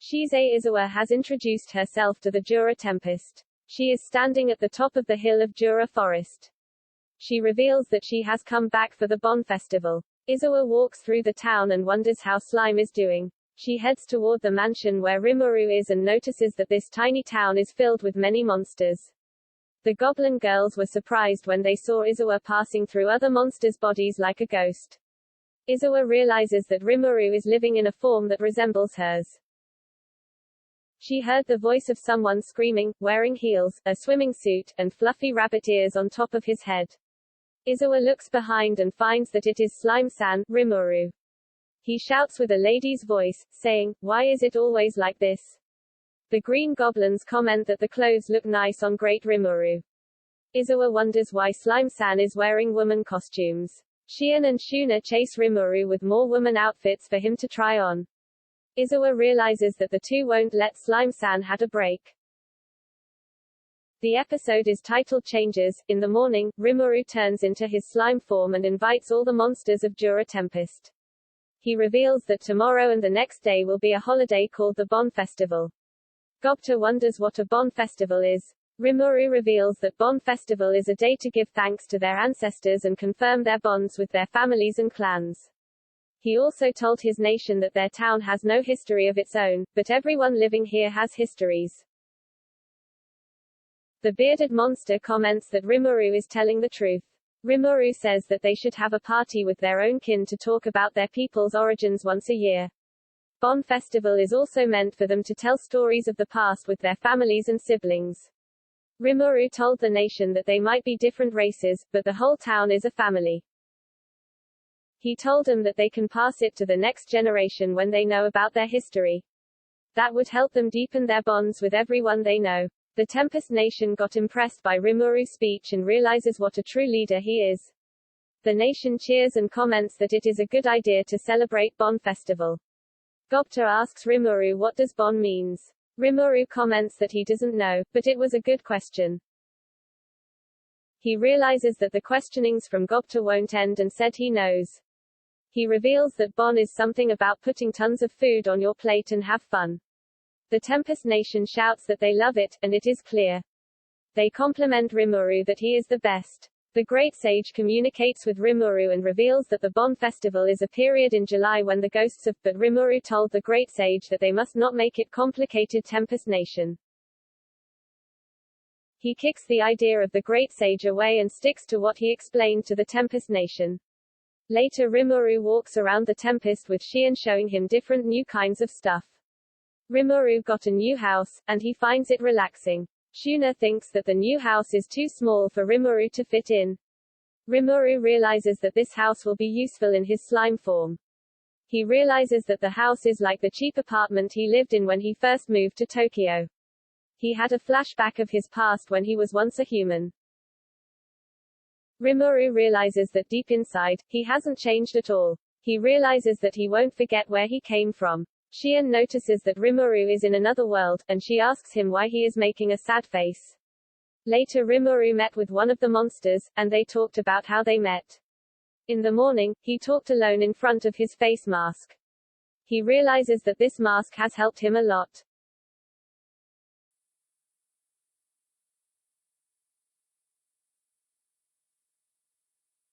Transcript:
Shise Izawa has introduced herself to the Jura Tempest. She is standing at the top of the hill of Jura Forest. She reveals that she has come back for the Bon Festival. Izawa walks through the town and wonders how Slime is doing. She heads toward the mansion where Rimuru is and notices that this tiny town is filled with many monsters. The goblin girls were surprised when they saw Izawa passing through other monsters' bodies like a ghost. Izawa realizes that Rimuru is living in a form that resembles hers. She heard the voice of someone screaming, wearing heels, a swimming suit, and fluffy rabbit ears on top of his head. Izawa looks behind and finds that it is Slime-san, Rimuru. He shouts with a lady's voice, saying, "Why is it always like this?" The green goblins comment that the clothes look nice on Great Rimuru. Izawa wonders why Slime-san is wearing woman costumes. Shion and Shuna chase Rimuru with more woman outfits for him to try on. Izawa realizes that the two won't let Slime-san have a break. The episode is titled Changes. In the morning, Rimuru turns into his slime form and invites all the monsters of Jura Tempest. He reveals that tomorrow and the next day will be a holiday called the Bon Festival. Gobta wonders what a Bon Festival is. Rimuru reveals that Bon Festival is a day to give thanks to their ancestors and confirm their bonds with their families and clans. He also told his nation that their town has no history of its own, but everyone living here has histories. The bearded monster comments that Rimuru is telling the truth. Rimuru says that they should have a party with their own kin to talk about their people's origins once a year. Bon Festival is also meant for them to tell stories of the past with their families and siblings. Rimuru told the nation that they might be different races, but the whole town is a family. He told them that they can pass it to the next generation when they know about their history. That would help them deepen their bonds with everyone they know. The Tempest Nation got impressed by Rimuru's speech and realizes what a true leader he is. The nation cheers and comments that it is a good idea to celebrate Bon Festival. Gobta asks Rimuru what does Bon means. Rimuru comments that he doesn't know, but it was a good question. He realizes that the questionings from Gobta won't end and said he knows. He reveals that Bon is something about putting tons of food on your plate and have fun. The Tempest Nation shouts that they love it, and it is clear. They compliment Rimuru that he is the best. The Great Sage communicates with Rimuru and reveals that the Bon Festival is a period in July when the ghosts of, but Rimuru told the Great Sage that they must not make it complicated. Tempest Nation. He kicks the idea of the Great Sage away and sticks to what he explained to the Tempest Nation. Later Rimuru walks around the Tempest with Shion showing him different new kinds of stuff. Rimuru got a new house, and he finds it relaxing. Shuna thinks that the new house is too small for Rimuru to fit in. Rimuru realizes that this house will be useful in his slime form. He realizes that the house is like the cheap apartment he lived in when he first moved to Tokyo. He had a flashback of his past when he was once a human. Rimuru realizes that deep inside, he hasn't changed at all. He realizes that he won't forget where he came from. Shion notices that Rimuru is in another world, and she asks him why he is making a sad face. Later Rimuru met with one of the monsters, and they talked about how they met. In the morning, he talked alone in front of his face mask. He realizes that this mask has helped him a lot.